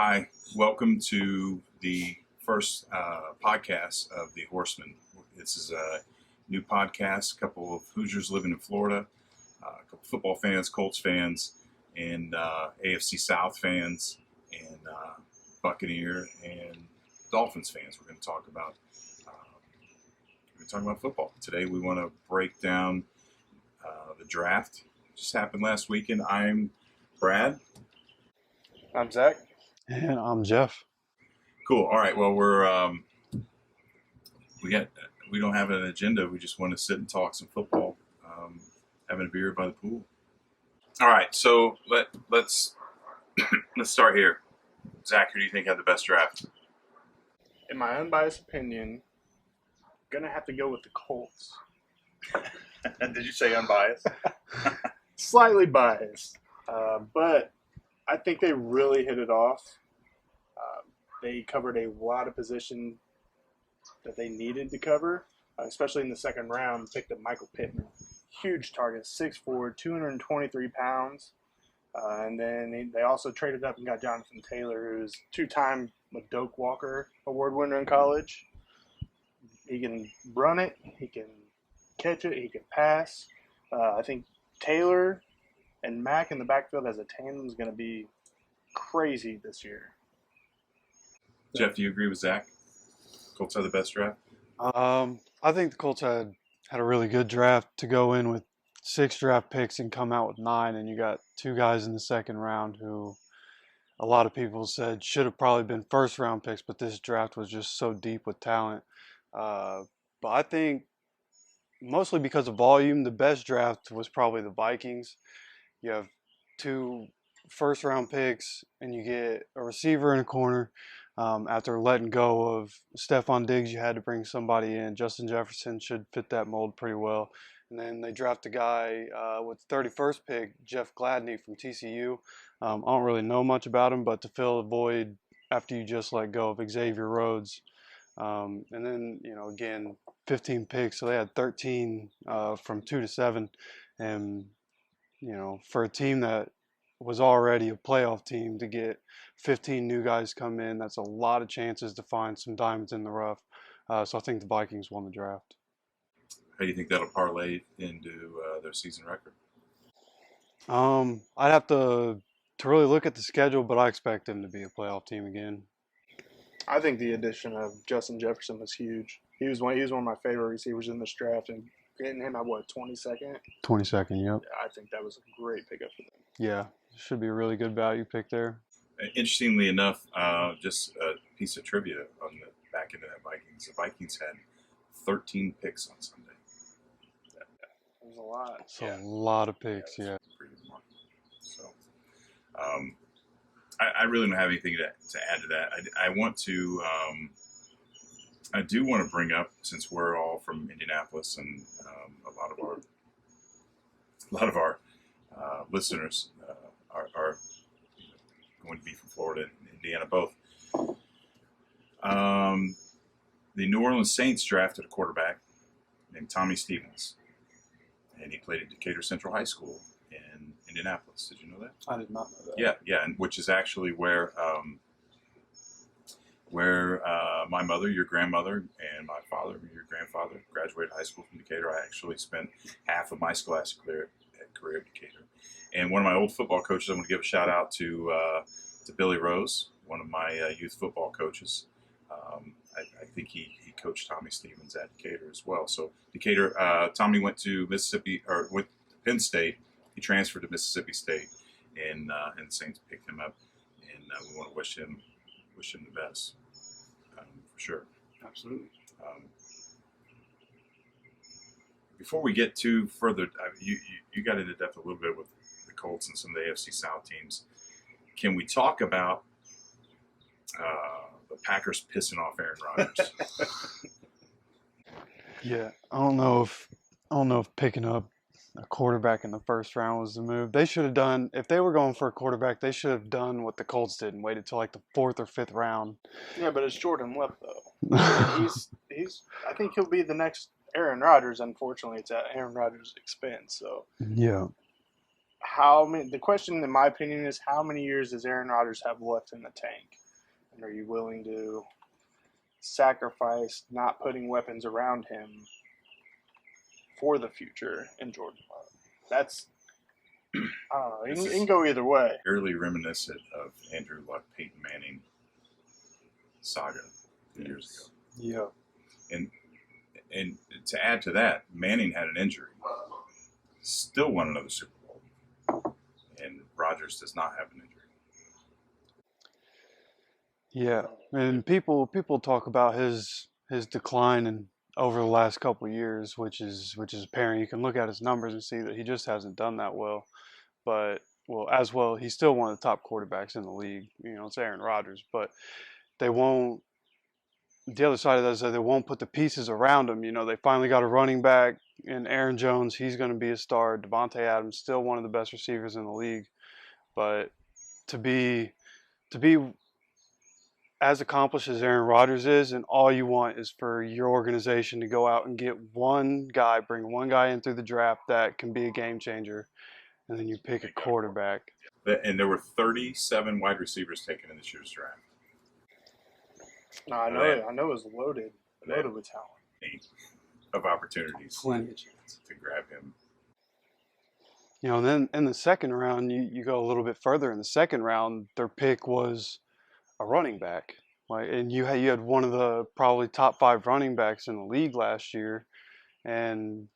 Hi, welcome to the first podcast of the Horsemen. This is a new podcast, a couple of Hoosiers living in Florida, a couple football fans, Colts fans, and AFC South fans, and Buccaneer and Dolphins fans. We're going to talk about football. Today we want to break down the draft. Just happened last weekend. I'm Brad. I'm Zach. And I'm Jeff. Cool. All right. Well, we don't have an agenda. We just want to sit and talk some football, having a beer by the pool. All right. So let's start here. Zach, who do you think had the best draft? In my unbiased opinion, I'm gonna have to go with the Colts. Did you say unbiased? Slightly biased, but I think they really hit it off. They covered a lot of position that they needed to cover, especially in the second round. Picked up Michael Pittman, huge target, 6'4", 223 pounds. And then they also traded up and got Jonathan Taylor, who's two-time Doak Walker Award winner in college. He can run it, he can catch it, he can pass. I think Taylor and Mack in the backfield as a tandem is going to be crazy this year. Jeff, do you agree with Zach? Colts had the best draft? I think the Colts had a really good draft to go in with 6 draft picks and come out with 9, and you got 2 guys in the second round who a lot of people said should have probably been first round picks, but this draft was just so deep with talent. But I think mostly because of volume, the best draft was probably the Vikings. You have 2 first round picks and you get a receiver and a corner. After letting go of Stephon Diggs, you had to bring somebody in. Justin Jefferson should fit that mold pretty well. And then they draft a guy with the 31st pick, Jeff Gladney from TCU. I don't really know much about him, but to fill a void after you just let go of Xavier Rhodes. And then, again, 15 picks. So they had 13 from 2 to 7. And, for a team that was already a playoff team, to get 15 new guys come in, that's a lot of chances to find some diamonds in the rough. So I think the Vikings won the draft. How do you think that'll parlay into their season record? I'd have to really look at the schedule, but I expect them to be a playoff team again. I think the addition of Justin Jefferson was huge. He was one of my favorite receivers in this draft, and getting him at 22nd? 22nd, yep. I think that was a great pickup for them. Yeah, should be a really good value pick there. Interestingly enough, just a piece of trivia on the back end of that Vikings. The Vikings had 13 picks on Sunday. It was a lot. It's a lot of picks, yeah. Pretty remarkable. So, I really don't have anything to add to that. I do want to bring up, since we're all from Indianapolis and a lot of our listeners are going to be from Florida and Indiana both. The New Orleans Saints drafted a quarterback named Tommy Stevens, and he played at Decatur Central High School in Indianapolis. Did you know that? I did not know that. Yeah, and which is actually where my mother, your grandmother, and my father, your grandfather, graduated high school from Decatur. I actually spent half of my scholastic career at Decatur. And one of my old football coaches, I'm going to give a shout out to Billy Rose, one of my youth football coaches. I think he coached Tommy Stevens at Decatur as well. So Decatur, Tommy went to Penn State. He transferred to Mississippi State, and the Saints picked him up. And we want to wish him the best, for sure. Absolutely. Before we get too further, you got into depth a little bit with the Colts and some of the AFC South teams. Can we talk about the Packers pissing off Aaron Rodgers? Yeah, I don't know if picking up a quarterback in the first round was the move. They should have done, if they were going for a quarterback, they should have done what the Colts did and waited till like the 4th or 5th round. Yeah, but it's Jordan Love though. he's I think he'll be the next Aaron Rodgers. Unfortunately, it's at Aaron Rodgers' expense. So yeah, how many? The question, in my opinion, is how many years does Aaron Rodgers have left in the tank, and are you willing to sacrifice not putting weapons around him for the future in Jordan Love? That's I don't know. It can go either way. Fairly reminiscent of Andrew Luck, Peyton Manning saga a few years ago. Yeah. And to add to that, Manning had an injury, still won another Super Bowl, and Rodgers does not have an injury. Yeah, and people talk about his decline and over the last couple of years, which is apparent. You can look at his numbers and see that he just hasn't done that well. But as well, he's still one of the top quarterbacks in the league. You know, it's Aaron Rodgers, but they won't. The other side of that is that they won't put the pieces around him. You know, they finally got a running back in Aaron Jones. He's going to be a star. Devontae Adams, still one of the best receivers in the league, but to be as accomplished as Aaron Rodgers is, and all you want is for your organization to go out and get bring one guy in through the draft that can be a game changer, and then you pick a quarterback. And there were 37 wide receivers taken in this year's draft. No, I know it was loaded with talent. Of opportunities Plenty of chance to grab him. You know, and then in the second round, you go a little bit further. In the second round, their pick was a running back. And you had one of the probably top 5 running backs in the league last year, and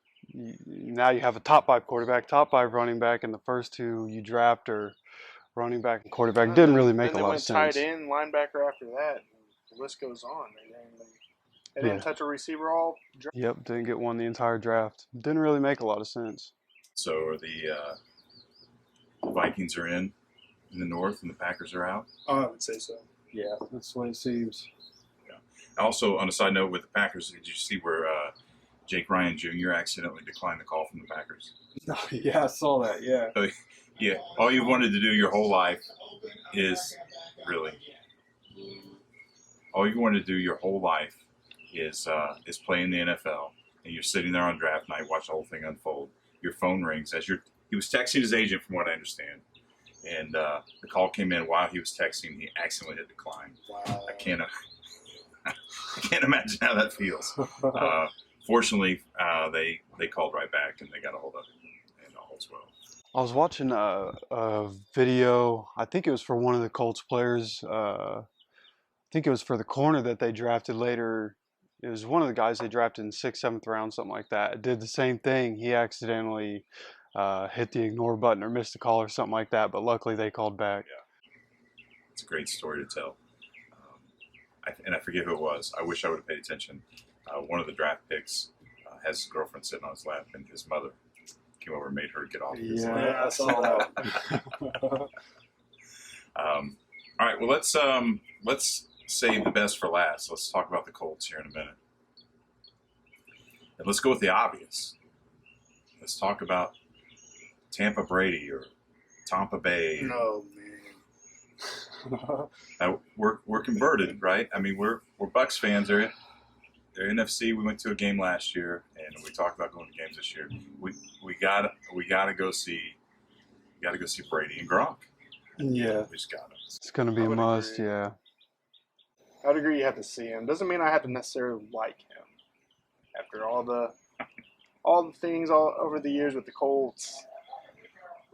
now you have a top 5 quarterback, top 5 running back, and the first 2 you draft are running back and quarterback. Didn't really make a lot of sense. Tight end, linebacker after that. The list goes on. They didn't touch a receiver all draft. Yep, didn't get one the entire draft. Didn't really make a lot of sense. So are the Vikings are in the North and the Packers are out? Oh, I would say so. Yeah, that's what it seems. Yeah. Also, on a side note with the Packers, did you see where Jake Ryan Jr. accidentally declined the call from the Packers? Yeah, I saw that, yeah. So, yeah, all you wanted to do your whole life is play in the NFL, and you're sitting there on draft night, watch the whole thing unfold. Your phone rings he was texting his agent, from what I understand, and the call came in while he was texting. He accidentally hit decline. Wow. I can't imagine how that feels. Fortunately, they called right back and they got a hold of it, and all is well. I was watching a video. I think it was for one of the Colts players. I think it was for the corner that they drafted later. It was one of the guys they drafted in 6th, 7th round, something like that. It did the same thing. He accidentally hit the ignore button or missed a call or something like that, but luckily they called back. Yeah. It's a great story to tell. I forget who it was. I wish I would have paid attention. One of the draft picks has his girlfriend sitting on his lap, and his mother came over and made her get off his lap. Yeah, I saw that. All right, well, let's save the best for last. Let's talk about the Colts here in a minute. And let's go with the obvious. Let's talk about Tampa Brady or Tampa Bay. No, man. We're converted, right? I mean, we're Bucs fans. They're NFC. We went to a game last year, and we talked about going to games this year. We gotta go see Brady and Gronk. Yeah, we just got it. It's gonna be a must. Agree. Yeah. I would agree. You have to see him. Doesn't mean I have to necessarily like him. After all the things all over the years with the Colts,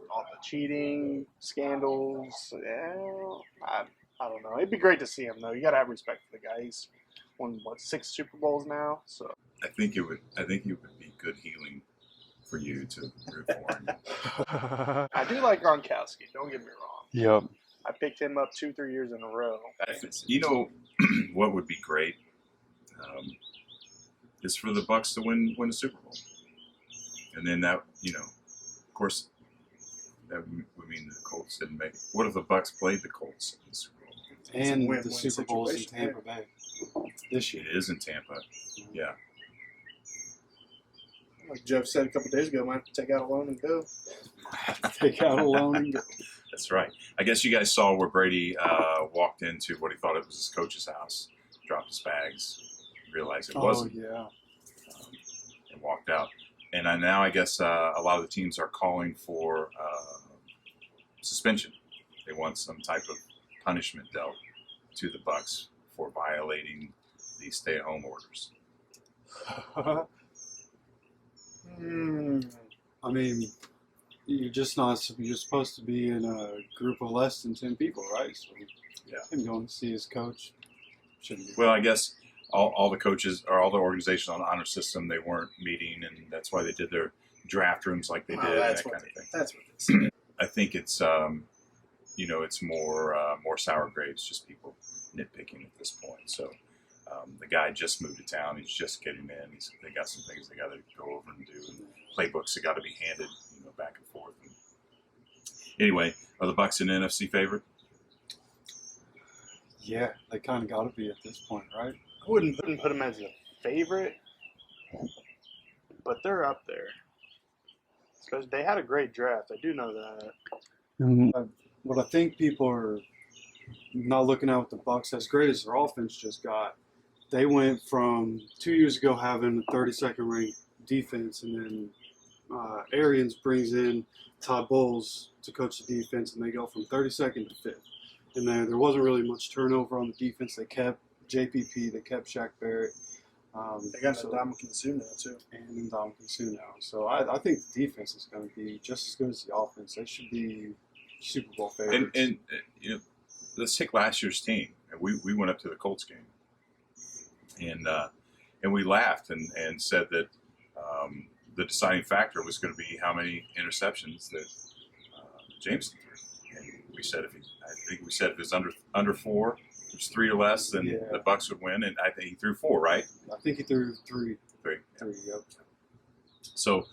all the cheating scandals. I don't know. It'd be great to see him though. You got to have respect for the guy. He's won 6 Super Bowls now. So I think it would be good healing for you to root for him. I do like Gronkowski. Don't get me wrong. Yep. I picked him up 2-3 years in a row. You know what would be great is for the Bucs to win a Super Bowl, and then that of course, that would mean the Colts didn't make it. What if the Bucs played the Colts in the Super Bowl? And the Super Bowl's in Tampa Bay this year. It is in Tampa. Yeah. Like Jeff said a couple days ago, might have to take out a loan and go. Take out a loan and go. That's right. I guess you guys saw where Brady walked into what he thought it was his coach's house, dropped his bags, realized it wasn't. Oh, yeah. And walked out. And now I guess a lot of the teams are calling for suspension. They want some type of punishment dealt to the Bucs for violating the stay-at-home orders. I mean, you're just not. You're supposed to be in a group of less than 10 people, right? So Yeah. him going to see his coach shouldn't be. Well, I guess all the coaches or all the organizations on the honor system, they weren't meeting, and that's why they did their draft rooms like they did, and that kind of thing. That's what they said. I think it's it's more sour grapes, just people nitpicking at this point. So the guy just moved to town. He's just getting in. They got some things they got to go over and do, and playbooks that got to be handed, back and forth. And anyway, are the Bucs an NFC favorite? Yeah, they kind of got to be at this point, right? I wouldn't put them as a favorite, but they're up there. Because they had a great draft. I do know that. And what I think people are not looking at with the Bucs, as great as their offense just got, they went from 2 years ago having a 32nd ranked defense, and then Arians brings in Todd Bowles to coach the defense, and they go from 32nd to 5th. And there wasn't really much turnover on the defense. They kept JPP, they kept Shaq Barrett. They got Ndamukong Suh now, too. And Ndamukong Suh now. So I think the defense is going to be just as good as the offense. They should be Super Bowl favorites. And let's take last year's team. We went up to the Colts game, and we laughed and said that the deciding factor was going to be how many interceptions that Jameson threw. And we said if it was under 4, it was 3 or less, then the Bucs would win. And I think he threw 4, right? I think he threw 3. 3. 3, yep. So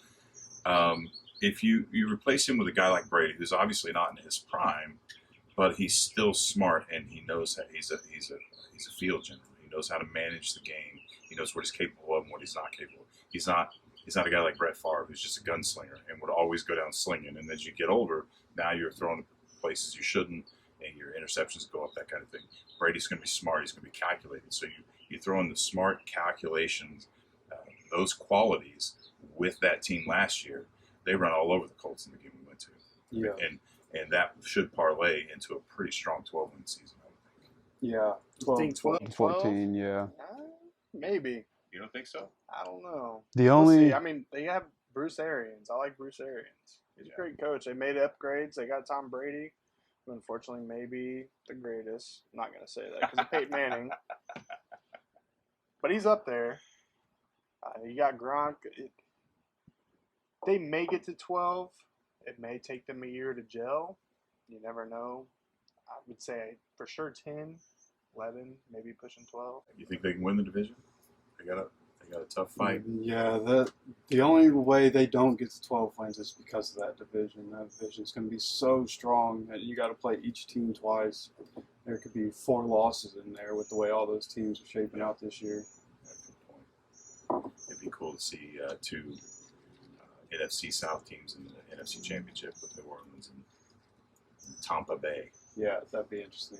if you replace him with a guy like Brady, who's obviously not in his prime, but he's still smart and he knows that he's a field general. He knows how to manage the game. He knows what he's capable of and what he's not capable of. He's not a guy like Brett Favre who's just a gunslinger and would always go down slinging. And as you get older, now you're throwing places you shouldn't, and your interceptions go up, that kind of thing. Brady's going to be smart. He's going to be calculated. So you throw in the smart calculations, those qualities with that team last year. They run all over the Colts in the game we went to. Yeah. And that should parlay into a pretty strong 12-win season, I would think. Yeah. You think 12? 14, yeah. Maybe. You don't think so? I don't know. The only... See. I mean, they have Bruce Arians. I like Bruce Arians. He's a great coach. They made upgrades. They got Tom Brady, who unfortunately may be the greatest. I'm not going to say that because of Peyton Manning. But he's up there. You got Gronk. They may get to 12. It may take them a year to gel. You never know. I would say for sure 10, 11, maybe pushing 12. You think they can win the division? They got a tough fight. Yeah, the only way they don't get to 12 wins is because of that division. That division is going to be so strong that you got to play each team twice. There could be 4 losses in there with the way all those teams are shaping out this year. That's a good point. It'd be cool to see 2 NFC South teams in the NFC Championship with New Orleans and Tampa Bay. Yeah, that'd be interesting.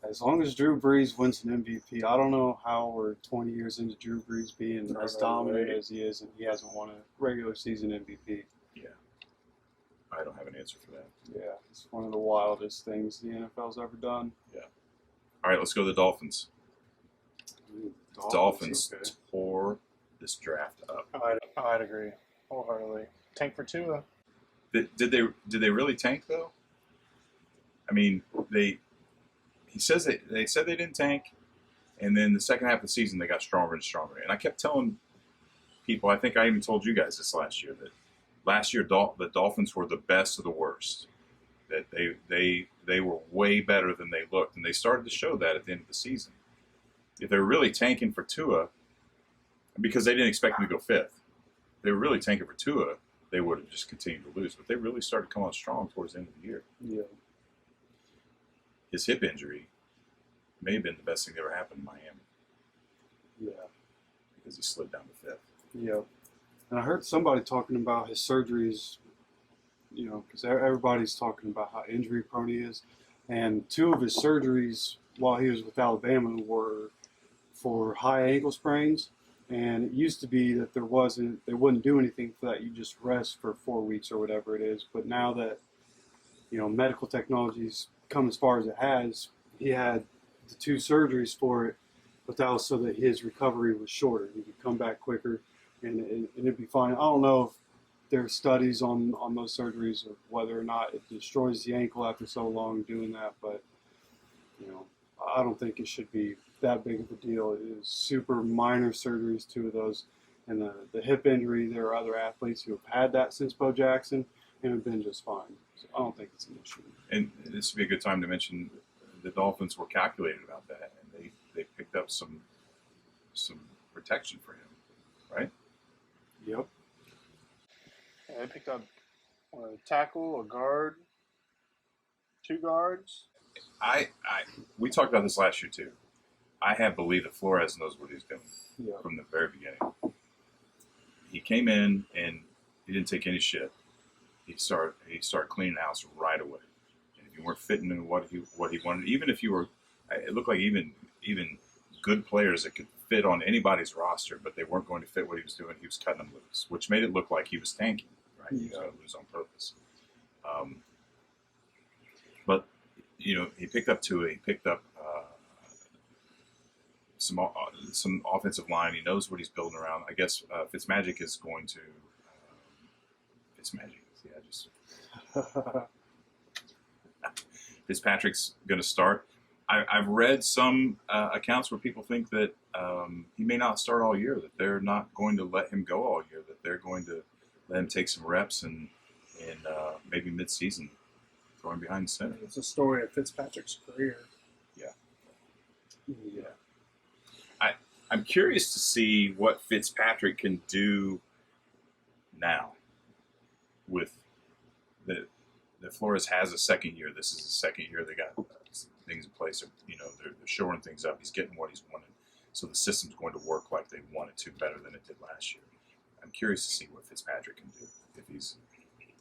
As long as Drew Brees wins an MVP, I don't know how we're 20 years into Drew Brees being as dominant as he is, and he hasn't won a regular season MVP. Yeah. I don't have an answer for that. Yeah, it's one of the wildest things the NFL's ever done. Yeah. All right, let's go to the Dolphins. Dolphins okay. tore this draft up. I'd agree wholeheartedly. Tank for Tua. Did they really tank though? I mean, they said they didn't tank, and then the second half of the season they got stronger and stronger. And I kept telling people, I think I even told you guys this last year, that last year the Dolphins were the best of the worst. That they were way better than they looked, and they started to show that at the end of the season. If they were really tanking for Tua, because they didn't expect him to go 5th, they were really tanking for Tua, they would have just continued to lose. But they really started to come on strong towards the end of the year. Yeah. His hip injury may have been the best thing that ever happened in Miami. Yeah. Because he slid down to 5th. Yeah. And I heard somebody talking about his surgeries, because everybody's talking about how injury prone he is. And 2 of his surgeries while he was with Alabama were for high ankle sprains. And it used to be that they wouldn't do anything for that. You just rest for 4 weeks or whatever it is. But now that medical technology's come as far as it has. He had the 2 surgeries for it, but that was so that his recovery was shorter. He could come back quicker, and it'd be fine. I don't know if there are studies on those surgeries of whether or not it destroys the ankle after so long doing that, but I don't think it should be that big of a deal. It is super minor surgeries, 2 of those. And the hip injury, there are other athletes who have had that since Bo Jackson and have been just fine. So I don't think it's an issue. And this would be a good time to mention the Dolphins were calculated about that, and they picked up some protection for him, right? Yep. And they picked up a tackle, a guard, 2 guards. We talked about this last year too. I have believed that Flores knows what he's doing from the very beginning. He came in and he didn't take any shit. He started cleaning the house right away. And if you weren't fitting in what he wanted, even if you were, it looked like even good players that could fit on anybody's roster, but they weren't going to fit what he was doing. He was cutting them loose, which made it look like he was tanking. Right, he was going to lose on purpose. But he picked up Tua. He picked up some offensive line. He knows what he's building around. I guess Fitzmagic is going to Fitzmagic. Yeah, just Fitzpatrick's going to start. I've read some accounts where people think that he may not start all year. That they're not going to let him go all year. That they're going to let him take some reps and maybe mid-season throw him behind the center. It's a story of Fitzpatrick's career. Yeah. I'm curious to see what Fitzpatrick can do now with the Flores has a second year. This is the second year they got things in place. They're shoring things up. He's getting what he's wanted. So the system's going to work like they wanted to, better than it did last year. I'm curious to see what Fitzpatrick can do.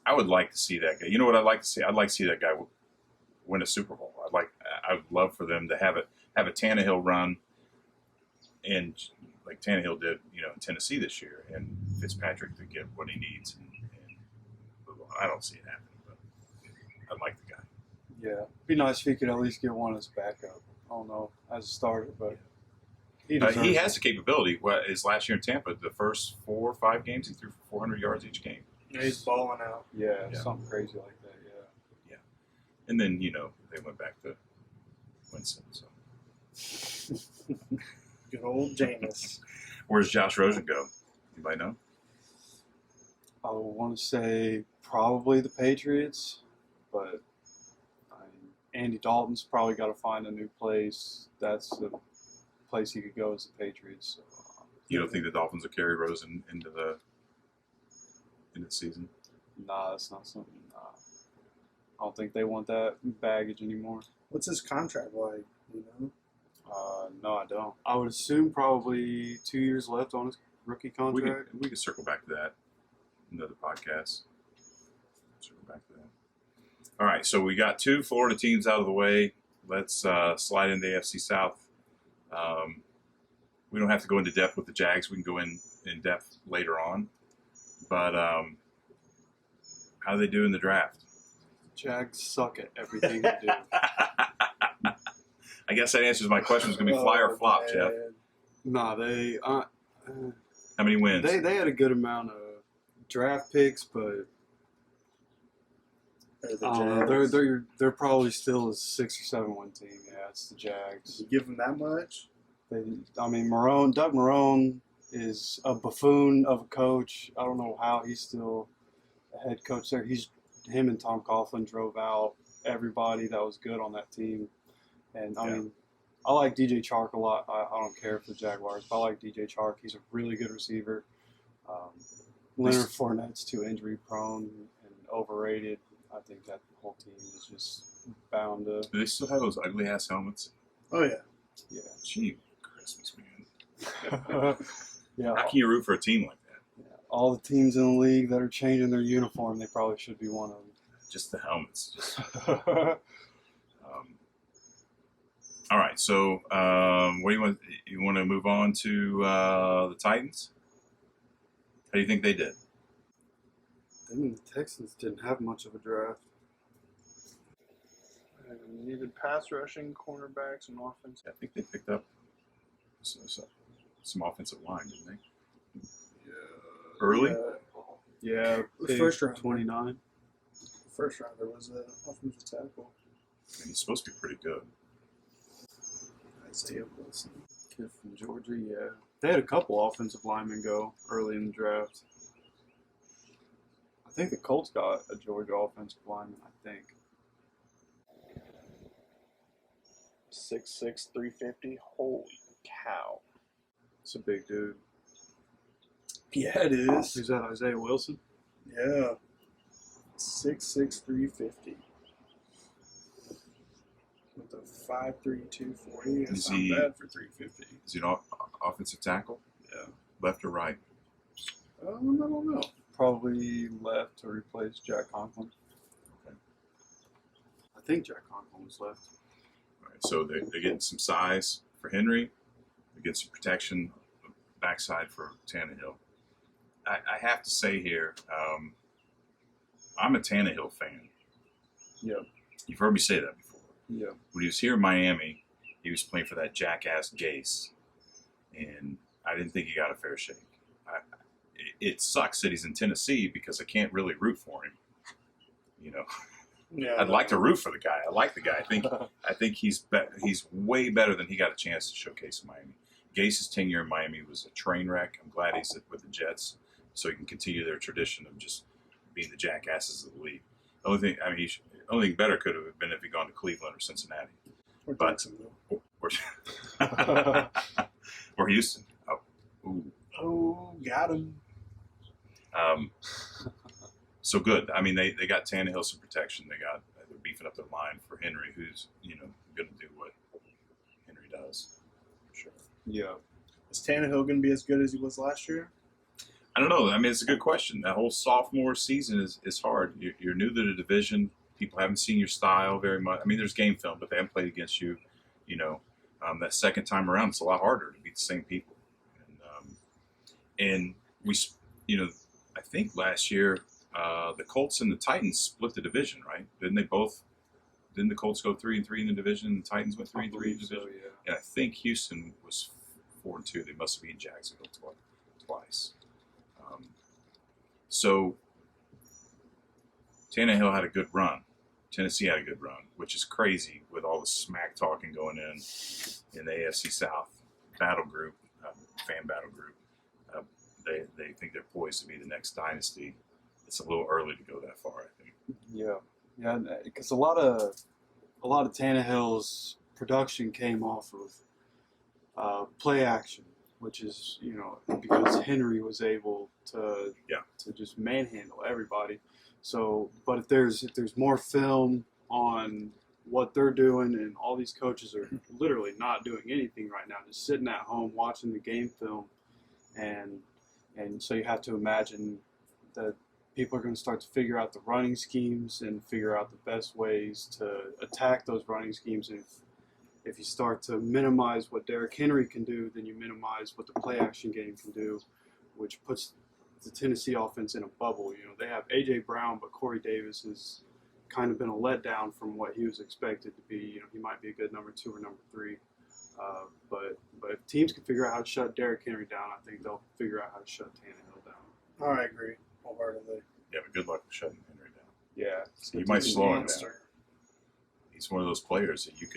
I would like to see that guy. You know what I'd like to see? I'd like to see that guy win a Super Bowl. I would love for them to have a Tannehill run, and like Tannehill did, in Tennessee this year, and Fitzpatrick to get what he needs. And I don't see it happening, but I like the guy. Yeah. Be nice if he could at least get one as backup. I don't know, as a starter, but he has the capability. His last year in Tampa, the first 4 or 5 games, he threw for 400 yards each game. Yeah, he's balling out. Yeah, something crazy like that. Yeah. And then they went back to Winston. So Good old Jameis. Where's Josh Rosen go? Anybody know? I would want to say probably the Patriots, but Andy Dalton's probably got to find a new place. That's the place he could go as the Patriots. So, you don't think the Dolphins will carry Rosen into the season? Nah, that's not something. I don't think they want that baggage anymore. What's his contract like? No, I don't. I would assume probably 2 years left on his rookie contract. We can circle back to that in another podcast. Circle back to that. All right, so we got 2 Florida teams out of the way. Let's slide into the AFC South. We don't have to go into depth with the Jags. We can go in depth later on. But how do they do in the draft? Jags suck at everything they do. I guess that answers my question. It's going to be fly or flop, man. Jeff. Nah, they How many wins? they had a good amount of draft picks, but they're probably still a 6 or 7 win team. Yeah, it's the Jags. You give them that much? Doug Marrone is a buffoon of a coach. I don't know how he's still a head coach there. Him and Tom Coughlin drove out everybody that was good on that team. And I mean, I like DJ Chark a lot. I don't care for the Jaguars, but I like DJ Chark. He's a really good receiver. Leonard Fournette's too injury prone and overrated. I think that whole team is just bound to. Do they still have those ugly ass helmets? Oh, yeah. Yeah. Gee, Christmas, man. Yeah. How can you root for a team like that? Yeah. All the teams in the league that are changing their uniform, they probably should be one of them. Just the helmets. All right, so what do you want? You want to move on to the Titans? How do you think they did? The Texans didn't have much of a draft. And needed pass rushing, cornerbacks, and offense. I think they picked up some offensive line, didn't they? Early? Yeah, The first round. 29. First rounder was an offensive tackle. And he's supposed to be pretty good. Isaiah Wilson. Kid from Georgia, yeah. They had a couple offensive linemen go early in the draft. I think the Colts got a Georgia offensive lineman, I think. 6'6", 350. Holy cow. It's a big dude. Yeah, it is. Who's that, Isaiah Wilson? Yeah. 6'6", 350. With a 5'3", 240. That's Is not he- bad for 350. Is he an offensive tackle? Yeah. Left or right? I don't know. Probably left to replace Jack Conklin. Okay. I think Jack Conklin was left. All right, so they're getting some size for Henry. They get some protection backside for Tannehill. I have to say here, I'm a Tannehill fan. Yeah. You've heard me say that before. Yeah. When he was here in Miami, he was playing for that jackass Gase, and I didn't think he got a fair shake. It sucks that he's in Tennessee because I can't really root for him. You know, Yeah. I'd like to root for the guy. I like the guy. I think he's way better than he got a chance to showcase in Miami. Gase's tenure in Miami was a train wreck. I'm glad he's with the Jets, so he can continue their tradition of just being the jackasses of the league. The only thing better could have been if he'd gone to Cleveland or Cincinnati. Or But- Jacksonville. Or Houston. Oh, ooh. Oh, got him. So good. I mean, they got Tannehill some protection. They're beefing up their line for Henry, who's going to do what Henry does. For sure. Yeah. Is Tannehill going to be as good as he was last year? I don't know. I mean, it's a good question. That whole sophomore season is hard. You're new to the division. People haven't seen your style very much. I mean, there's game film, but they haven't played against you. That second time around, it's a lot harder to beat the same people. And we, I think last year the Colts and the Titans split the division, right? Didn't the Colts go 3-3 in the division, and the Titans went 3-3 in the division? So, yeah. And I think Houston was 4-2. They must have beaten Jacksonville twice. So Tannehill had a good run. Tennessee had a good run, which is crazy with all the smack talking going in the AFC South battle group, fan battle group. They think they're poised to be the next dynasty. It's a little early to go that far, I think. Yeah, because a lot of Tannehill's production came off of play action, which is because Henry was able to just manhandle everybody. So, but if there's more film on what they're doing, and all these coaches are literally not doing anything right now, just sitting at home watching the game film, and so you have to imagine that people are going to start to figure out the running schemes and figure out the best ways to attack those running schemes. And if you start to minimize what Derrick Henry can do, then you minimize what the play action game can do, which puts the Tennessee offense in a bubble. They have A.J. Brown, but Corey Davis has kind of been a letdown from what he was expected to be. He might be a good number 2 or number 3. But if teams can figure out how to shut Derrick Henry down, I think they'll figure out how to shut Tannehill down. I agree wholeheartedly. Yeah, but good luck with shutting Henry down. Yeah. You might He's a slow him down. monster. He's one of those players that you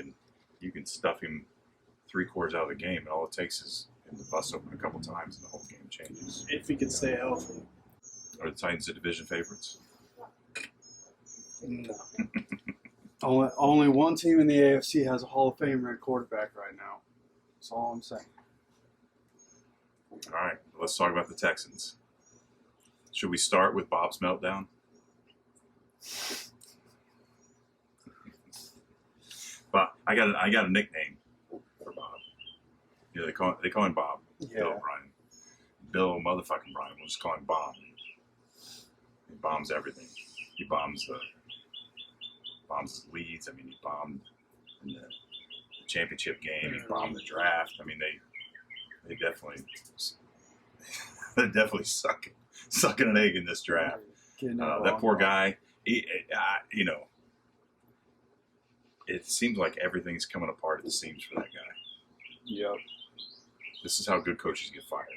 can stuff him 3 quarters out of the game, and all it takes is him to bust open a couple times, and the whole game changes. If he could stay healthy. Are the Titans the division favorites? No. Only one team in the AFC has a Hall of Fame ranked quarterback right now. That's all I'm saying. All right, let's talk about the Texans. Should we start with Bob's meltdown? But I got a nickname for Bob. They call him Bob. Yeah. Bill O'Brien. Bill motherfucking Bryan. We'll just call him Bob. He bombs everything. He bombs his leads. I mean, he bombed in the championship game. He bombed the draft. I mean, they're definitely sucking an egg in this draft. Getting it That wrong. poor guy. it seems like everything's coming apart at the seams for that guy. Yep. This is how good coaches get fired.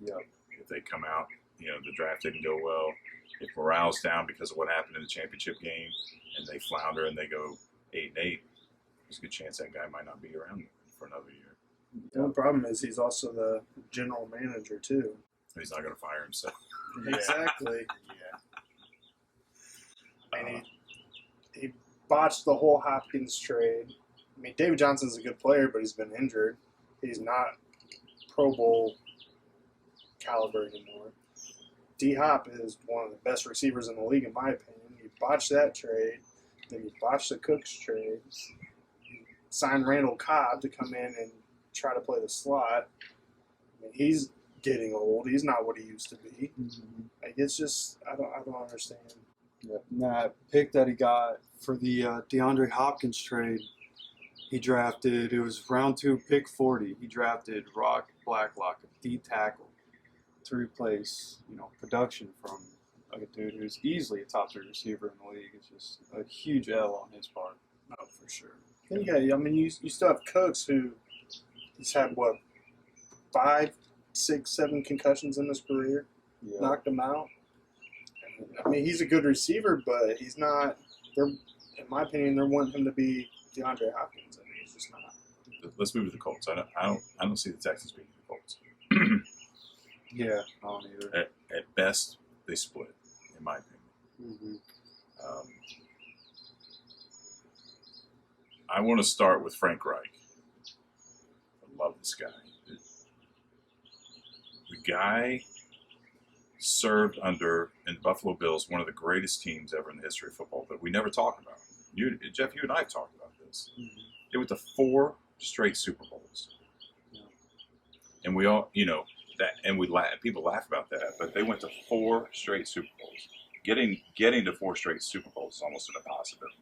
Yep. If they come out, the draft didn't go well. If morale's down because of what happened in the championship game, and they flounder and they go 8-8, there's a good chance that guy might not be around for another year. The only problem is he's also the general manager too. He's not going to fire himself. Exactly. Yeah. And he botched the whole Hopkins trade. I mean, David Johnson's a good player, but he's been injured. He's not Pro Bowl caliber anymore. D-Hop is one of the best receivers in the league, in my opinion. You botched that trade. Then you botched the Cooks trade. You signed Randall Cobb to come in and try to play the slot. I mean, he's getting old. He's not what he used to be. Mm-hmm. Like, it's just, I don't understand. Yep. And that pick that he got for the DeAndre Hopkins trade, he drafted, it was round 2, pick 40. He drafted Rock Blacklock, a D tackle, to replace, production from a dude who's easily a top 3 receiver in the league. It's just a huge L on his part. Oh, for sure. Then you still have Cooks, who he's had, 5, 6, 7 concussions in his career. Yeah. Knocked him out. I mean, he's a good receiver, but he's not. In my opinion, they're wanting him to be DeAndre Hopkins. I mean, he's just not. Let's move to the Colts. I don't see the Texans beating the Colts. Yeah, I don't either. At best, they split, in my opinion. Mm-hmm. I want to start with Frank Reich. I love this guy. The guy served under, in the Buffalo Bills, one of the greatest teams ever in the history of football that we never talk about. Jeff, you and I have talked about this. Mm-hmm. They went to 4 straight Super Bowls. Yeah. And we all, that, and people laugh about that, but they went to 4 straight Super Bowls. Getting to 4 straight Super Bowls is almost an impossibility.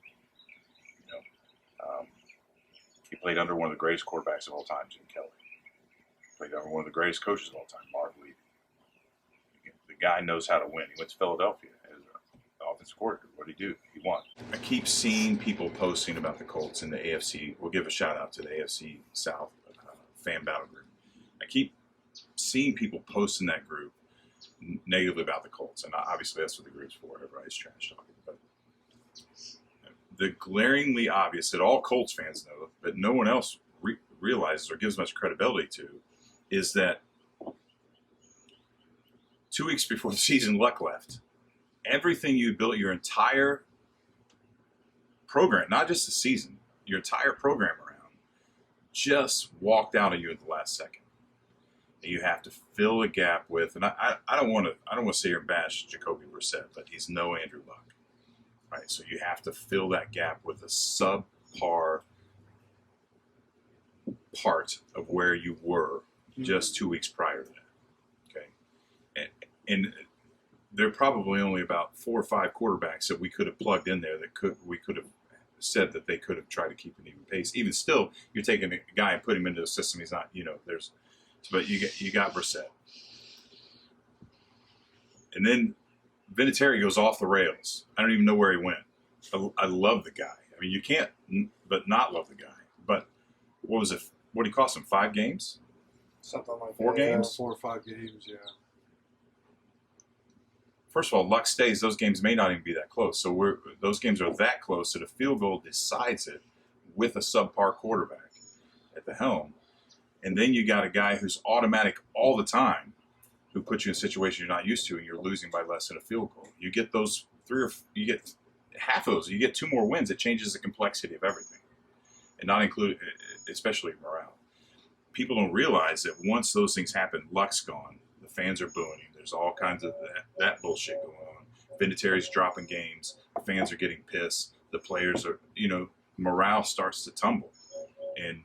He played under one of the greatest quarterbacks of all time, Jim Kelly. Played under one of the greatest coaches of all time, Mark Levy. The guy knows how to win. He went to Philadelphia as an offensive coordinator. What did he do? He won. I keep seeing people posting about the Colts in the AFC. We'll give a shout out to the AFC South fan battle group. I keep seeing people post in that group negatively about the Colts, and obviously that's what the group's for. Everybody's trash talking, but the glaringly obvious that all Colts fans know, but no one else realizes or gives much credibility to, is that 2 weeks before the season, Luck left. Everything you built your entire program, not just the season, your entire program around, just walked out on you at the last second. And you have to fill a gap with, and I don't want to sit here and bash Jacoby Brissett, but he's no Andrew Luck. Right, so you have to fill that gap with a subpar part of where you were just 2 weeks prior to that. Okay, and there are probably only about 4 or 5 quarterbacks that we could have plugged in there that we could have said that they could have tried to keep an even pace. Even still, you're taking a guy and putting him into a system he's not. But you got Brissett, and then Vinatieri goes off the rails. I don't even know where he went. I love the guy. I mean, you can't but not love the guy. But what was it? What did he cost him? 5 games? Something like 4 that. games? 4 or 5 games, yeah. First of all, Luck stays. Those games may not even be that close. So those games are that close that a field goal decides it with a subpar quarterback at the helm. And then you got a guy who's automatic all the time, who puts you in a situation you're not used to, and you're losing by less than a field goal. You get those you get half of those. You get 2 more wins. It changes the complexity of everything, and not include, especially morale. People don't realize that once those things happen, Luck's gone. The fans are booing him. There's all kinds of that bullshit going on. Vinatieri's dropping games. The fans are getting pissed. The players are, morale starts to tumble, and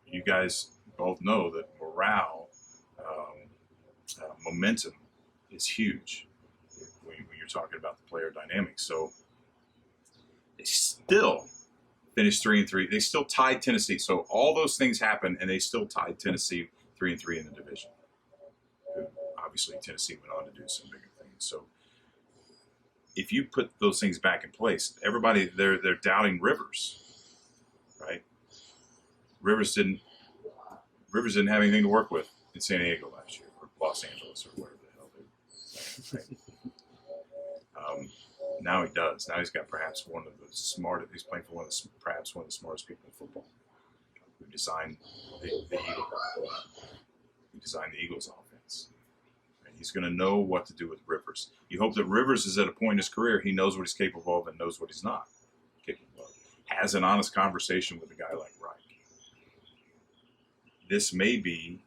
you guys both know that morale. Momentum is huge when you're talking about the player dynamics. So they still finished 3-3. They still tied Tennessee. So all those things happened, and they still tied Tennessee 3-3 in the division. Obviously, Tennessee went on to do some bigger things. So if you put those things back in place, everybody they're doubting Rivers, right? Rivers didn't have anything to work with in San Diego last year, or Los Angeles, or wherever the hell they're playing. Right? Now he does. Now he's got perhaps one of the smartest. He's playing for perhaps one of the smartest people in football. Who designed the Eagles? Who designed the Eagles offense? And he's going to know what to do with Rivers. You hope that Rivers is at a point in his career he knows what he's capable of and knows what he's not capable of. Has an honest conversation with a guy like Reich. This may be.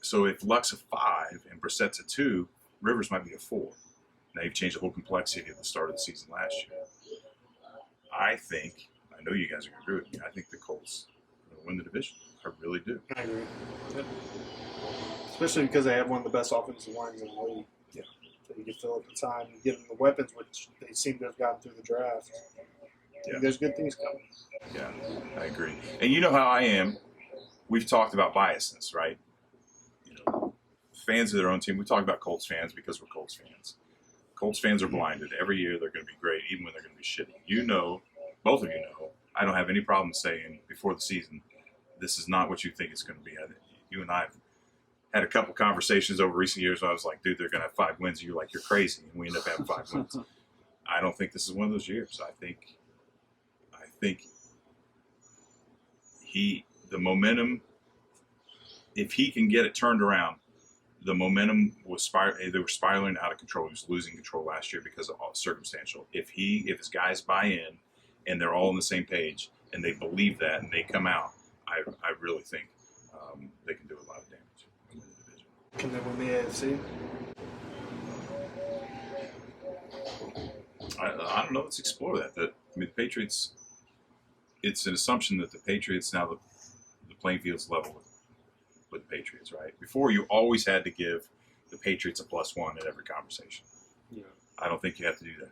So if Luck's a 5 and Brissett's a 2, Rivers might be a 4. Now you've changed the whole complexity at the start of the season last year. I know you guys are going to agree with me, I think the Colts are going to win the division. I really do. I agree. Yep. Especially because they have one of the best offensive lines in the league. Yeah. So you can fill up the time and give them the weapons, which they seem to have gotten through the draft. Yeah. There's good things coming. Yeah, I agree. And you know how I am. We've talked about biasness, right? You know, fans of their own team. We talk about Colts fans because we're Colts fans. Colts fans are blinded. Every year they're going to be great, even when they're going to be shitty. You know, both of you know, I don't have any problem saying before the season, this is not what you think it's going to be. You and I have had a couple conversations over recent years where I was like, dude, they're going to have 5 wins. And you're like, you're crazy. And we end up having 5 wins. I don't think this is one of those years. I think the momentum, if he can get it turned around, the momentum was they were spiraling out of control. He was losing control last year because of all circumstantial. If his guys buy in and they're all on the same page and they believe that and they come out, I really think they can do a lot of damage in the division. Can they win the AFC? I don't know. Let's explore that. The Patriots. It's an assumption that the Patriots now the playing field's level with the Patriots, right? Before, you always had to give the Patriots a +1 in every conversation. Yeah. I don't think you have to do that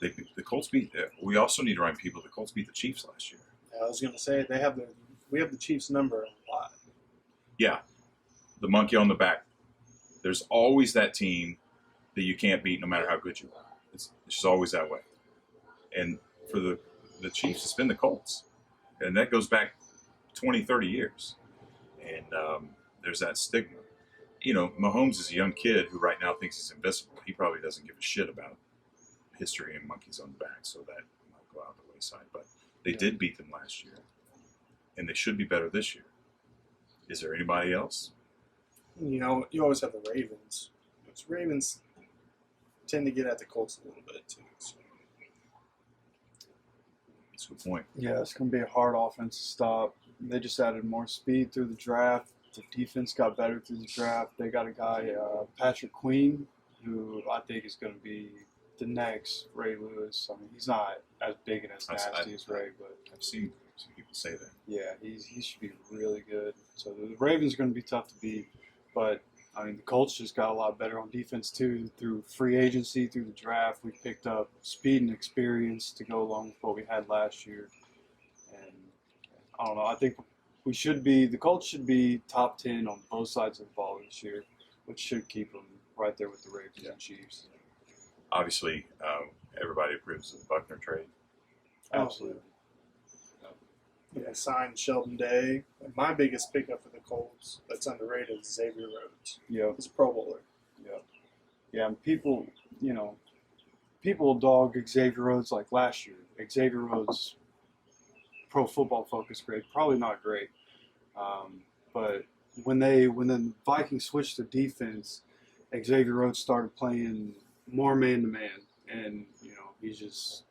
anymore. The Colts beat. We also need to remind people the Colts beat the Chiefs last year. Yeah, I was going to say we have the Chiefs' number a lot. Yeah, the monkey on the back. There's always that team that you can't beat no matter how good you are. It's just always that way. And for the Chiefs, it's been the Colts. And that goes back 20, 30 years. And there's that stigma. You know, Mahomes is a young kid who right now thinks he's invincible. He probably doesn't give a shit about history and monkeys on the back, so that might go out the wayside. But they did beat them last year. And they should be better this year. Is there anybody else? You know, you always have the Ravens. Which Ravens tend to get at the Colts a little bit, too. So. That's a good point. Yeah, it's going to be a hard offense to stop. They just added more speed through the draft. The defense got better through the draft. They got a guy, Patrick Queen, who I think is going to be the next Ray Lewis. I mean, he's not as big and as nasty as Ray, but I've seen some people say that. yeah, he should be really good. So the Ravens are going to be tough to beat, but I mean, the Colts just got a lot better on defense too through free agency, through the draft. We picked up speed and experience to go along with what we had last year. And I don't know. I think the Colts should be top 10 on both sides of the ball this year, which should keep them right there with the Ravens and Chiefs. Obviously, everybody approves of the Buckner trade. Absolutely. Yeah, signed Sheldon Day. And my biggest pickup for the Colts that's underrated is Xavier Rhodes. Yeah. He's a Pro Bowler. Yeah. Yeah, and people dog Xavier Rhodes like last year. Xavier Rhodes, Pro Football Focus grade, probably not great. But when the Vikings switched to defense, Xavier Rhodes started playing more man-to-man. And, he's just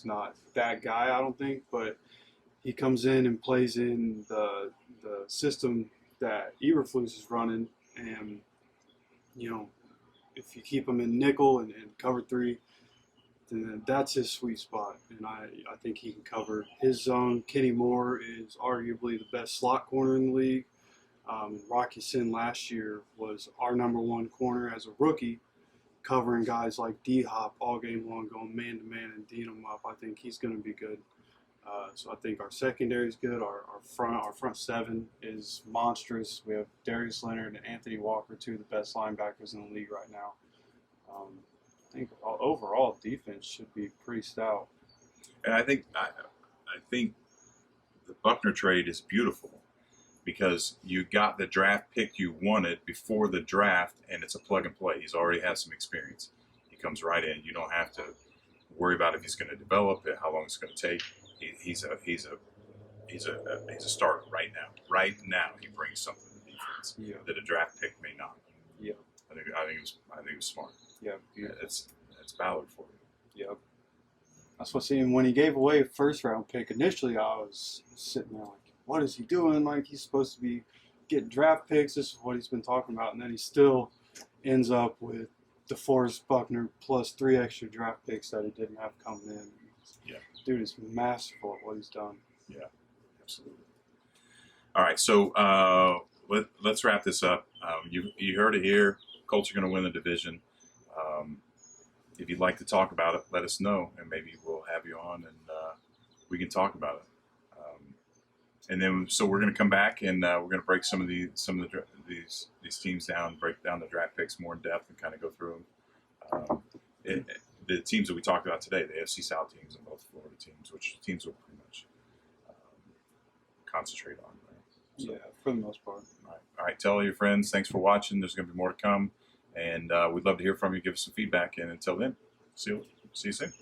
not that guy, I don't think. But he comes in and plays in the system that Eberflus is running, and if you keep him in nickel and cover 3, then that's his sweet spot, and I think he can cover his zone. Kenny Moore is arguably the best slot corner in the league. Rocky Sin last year was our number 1 corner as a rookie, covering guys like D-Hop all game long, going man-to-man and D'ing them up. I think he's going to be good. So I think our secondary is good. Our front seven is monstrous. We have Darius Leonard and Anthony Walker, two of the best linebackers in the league right now. I think overall defense should be pretty stout. And I think the Buckner trade is beautiful because you got the draft pick you wanted before the draft, and it's a plug and play. He's already had some experience. He comes right in. You don't have to worry about if he's going to develop it, how long it's going to take. He's a starter right now. Right now, he brings something to the defense that a draft pick may not. Yeah, I think it was smart. yeah, It's Ballard for you. yeah. That's what seeing when he gave away a first round pick initially. I was sitting there like, what is he doing? Like he's supposed to be getting draft picks. This is what he's been talking about, and then he still ends up with DeForest Buckner plus 3 extra draft picks that he didn't have coming in. Yeah. Dude is masterful at what he's done. Yeah, absolutely. All right, so let's wrap this up. You heard it here. Colts are going to win the division. If you'd like to talk about it, let us know, and maybe we'll have you on, and we can talk about it. And then, so we're going to come back, and we're going to break some of these teams down, break down the draft picks more in depth, and kind of go through them. The teams that we talked about today, the AFC South teams and both Florida teams, which teams will pretty much concentrate on. Right? So, Yeah, for the most part. all right. Tell all your friends. Thanks for watching. There's going to be more to come, and we'd love to hear from you. Give us some feedback, and until then, see you soon.